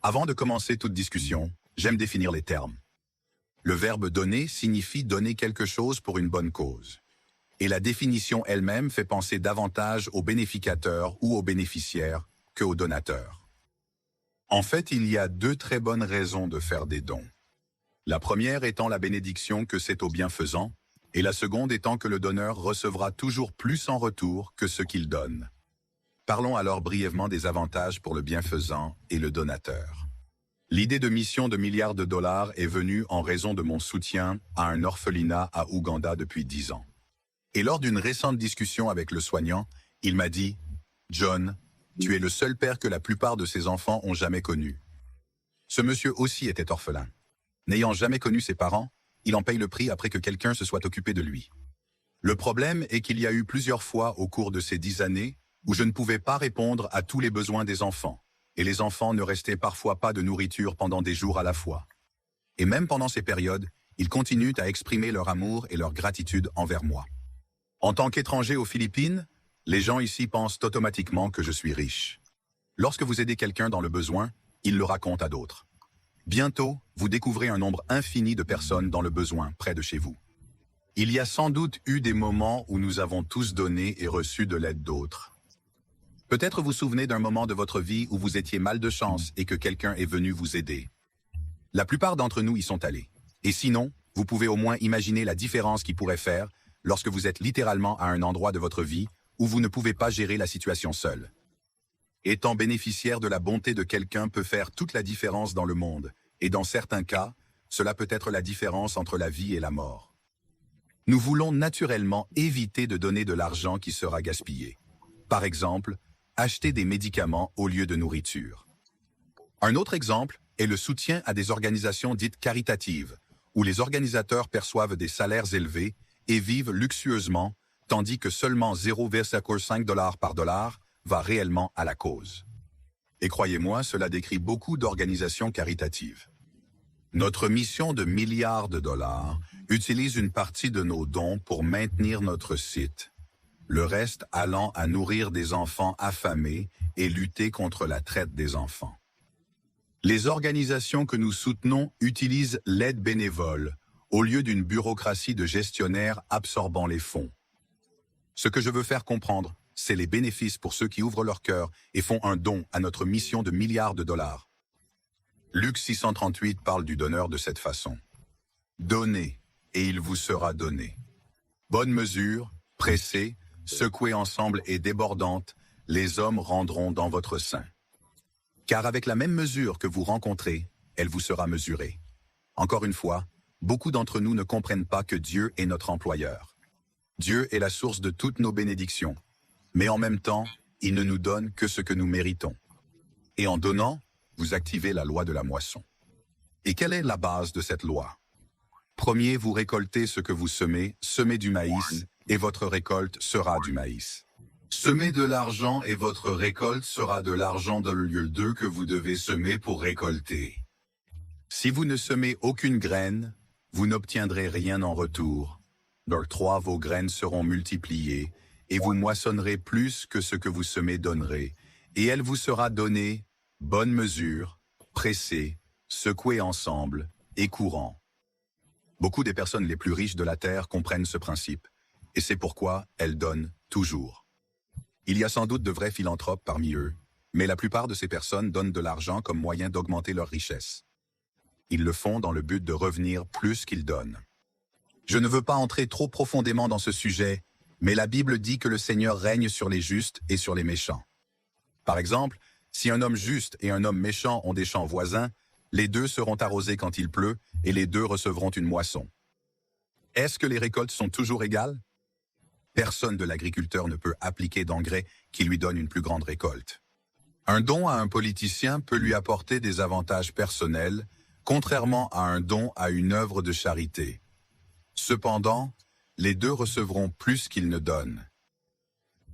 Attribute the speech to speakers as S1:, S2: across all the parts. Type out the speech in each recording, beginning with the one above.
S1: Avant de commencer toute discussion, j'aime définir les termes. Le verbe donner signifie donner quelque chose pour une bonne cause. Et la définition elle-même fait penser davantage au bénéficateur ou au bénéficiaire que au donateur. En fait, il y a deux très bonnes raisons de faire des dons. La première étant la bénédiction que c'est au bienfaisant, et la seconde étant que le donneur recevra toujours plus en retour que ce qu'il donne. Parlons alors brièvement des avantages pour le bienfaisant et le donateur. L'idée de mission de milliards de dollars est venue en raison de mon soutien à un orphelinat à Ouganda depuis 10 ans. Et lors d'une récente discussion avec le soignant, il m'a dit « John, tu es le seul père que la plupart de ses enfants ont jamais connu. » Ce monsieur aussi était orphelin. N'ayant jamais connu ses parents, il en paye le prix après que quelqu'un se soit occupé de lui. Le problème est qu'il y a eu plusieurs fois au cours de ces 10 années où je ne pouvais pas répondre à tous les besoins des enfants, et les enfants ne restaient parfois pas de nourriture pendant des jours à la fois. Et même pendant ces périodes, ils continuent à exprimer leur amour et leur gratitude envers moi. En tant qu'étranger aux Philippines, les gens ici pensent automatiquement que je suis riche. Lorsque vous aidez quelqu'un dans le besoin, il le raconte à d'autres. Bientôt, vous découvrez un nombre infini de personnes dans le besoin près de chez vous. Il y a sans doute eu des moments où nous avons tous donné et reçu de l'aide d'autres. Peut-être vous souvenez d'un moment de votre vie où vous étiez mal de chance et que quelqu'un est venu vous aider. La plupart d'entre nous y sont allés. Et sinon, vous pouvez au moins imaginer la différence qu'il pourrait faire lorsque vous êtes littéralement à un endroit de votre vie où vous ne pouvez pas gérer la situation seul. Étant bénéficiaire de la bonté de quelqu'un peut faire toute la différence dans le monde, et dans certains cas, cela peut être la différence entre la vie et la mort. Nous voulons naturellement éviter de donner de l'argent qui sera gaspillé. Par exemple, acheter des médicaments au lieu de nourriture. Un autre exemple est le soutien à des organisations dites caritatives, où les organisateurs perçoivent des salaires élevés et vivent luxueusement, tandis que seulement 0,5 $ par dollar va réellement à la cause. Et croyez-moi, cela décrit beaucoup d'organisations caritatives. Notre mission de milliards de dollars utilise une partie de nos dons pour maintenir notre site, le reste allant à nourrir des enfants affamés et lutter contre la traite des enfants. Les organisations que nous soutenons utilisent l'aide bénévole au lieu d'une bureaucratie de gestionnaires absorbant les fonds. Ce que je veux faire comprendre, c'est les bénéfices pour ceux qui ouvrent leur cœur et font un don à notre mission de milliards de dollars. Luc 638 parle du donneur de cette façon. « Donnez, et il vous sera donné. Bonne mesure, pressée, secouée ensemble et débordante, les hommes rendront dans votre sein. Car avec la même mesure que vous rencontrez, elle vous sera mesurée. » Encore une fois, beaucoup d'entre nous ne comprennent pas que Dieu est notre employeur. Dieu est la source de toutes nos bénédictions, mais en même temps, il ne nous donne que ce que nous méritons. Et en donnant, vous activez la loi de la moisson. Et quelle est la base de cette loi? Premier, vous récoltez ce que vous semez du maïs, et votre récolte sera du maïs. Semez de l'argent et votre récolte sera de l'argent dans le lieu 2 que vous devez semer pour récolter. Si vous ne semez aucune graine, vous n'obtiendrez rien en retour. Dans 3, vos graines seront multipliées, et vous moissonnerez plus que ce que vous semez donnerez, et elle vous sera donnée, bonne mesure, pressée, secouée ensemble, et courant. Beaucoup des personnes les plus riches de la Terre comprennent ce principe, et c'est pourquoi elles donnent toujours. Il y a sans doute de vrais philanthropes parmi eux, mais la plupart de ces personnes donnent de l'argent comme moyen d'augmenter leur richesse. Ils le font dans le but de revenir plus qu'ils donnent. Je ne veux pas entrer trop profondément dans ce sujet, mais la Bible dit que le Seigneur règne sur les justes et sur les méchants. Par exemple, si un homme juste et un homme méchant ont des champs voisins, les deux seront arrosés quand il pleut et les deux recevront une moisson. Est-ce que les récoltes sont toujours égales? Personne de l'agriculteur ne peut appliquer d'engrais qui lui donne une plus grande récolte. Un don à un politicien peut lui apporter des avantages personnels, contrairement à un don à une œuvre de charité. Cependant, les deux recevront plus qu'ils ne donnent.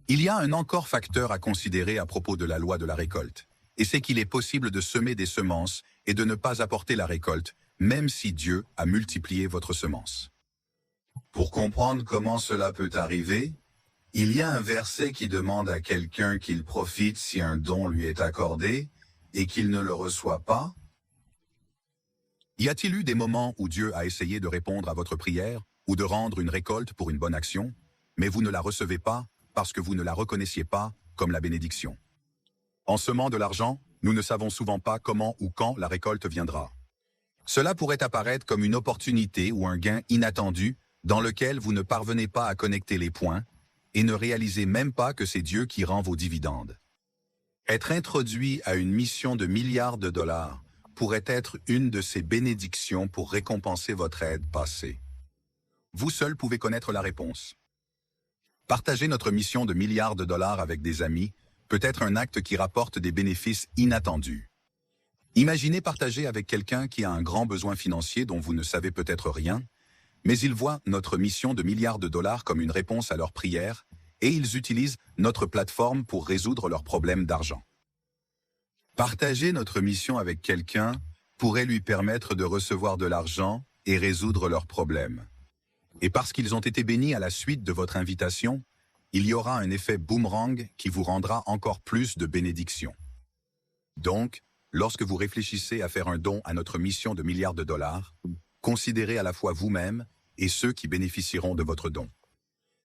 S1: Il y a un encore facteur à considérer à propos de la loi de la récolte, et c'est qu'il est possible de semer des semences et de ne pas apporter la récolte, même si Dieu a multiplié votre semence. Pour comprendre comment cela peut arriver, il y a un verset qui demande à quelqu'un qu'il profite si un don lui est accordé, et qu'il ne le reçoit pas? Y a-t-il eu des moments où Dieu a essayé de répondre à votre prière ou de rendre une récolte pour une bonne action, mais vous ne la recevez pas parce que vous ne la reconnaissiez pas comme la bénédiction? En semant de l'argent, nous ne savons souvent pas comment ou quand la récolte viendra. Cela pourrait apparaître comme une opportunité ou un gain inattendu dans lequel vous ne parvenez pas à connecter les points et ne réalisez même pas que c'est Dieu qui rend vos dividendes. Être introduit à une mission de milliards de dollars pourrait être une de ces bénédictions pour récompenser votre aide passée. Vous seul pouvez connaître la réponse. Partager notre mission de milliards de dollars avec des amis peut être un acte qui rapporte des bénéfices inattendus. Imaginez partager avec quelqu'un qui a un grand besoin financier dont vous ne savez peut-être rien, mais ils voient notre mission de milliards de dollars comme une réponse à leurs prières et ils utilisent notre plateforme pour résoudre leurs problèmes d'argent. Partager notre mission avec quelqu'un pourrait lui permettre de recevoir de l'argent et résoudre leurs problèmes. Et parce qu'ils ont été bénis à la suite de votre invitation, il y aura un effet boomerang qui vous rendra encore plus de bénédictions. Donc, lorsque vous réfléchissez à faire un don à notre mission de milliards de dollars, considérez à la fois vous-même et ceux qui bénéficieront de votre don.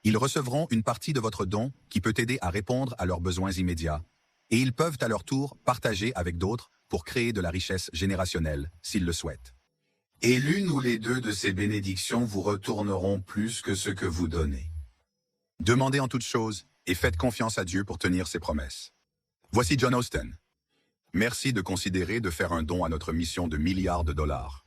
S1: Ils recevront une partie de votre don qui peut aider à répondre à leurs besoins immédiats, et ils peuvent à leur tour partager avec d'autres pour créer de la richesse générationnelle, s'ils le souhaitent. Et l'une ou les deux de ces bénédictions vous retourneront plus que ce que vous donnez. Demandez en toutes choses et faites confiance à Dieu pour tenir ses promesses. Voici John Austin. Merci de considérer de faire un don à notre mission de milliards de dollars.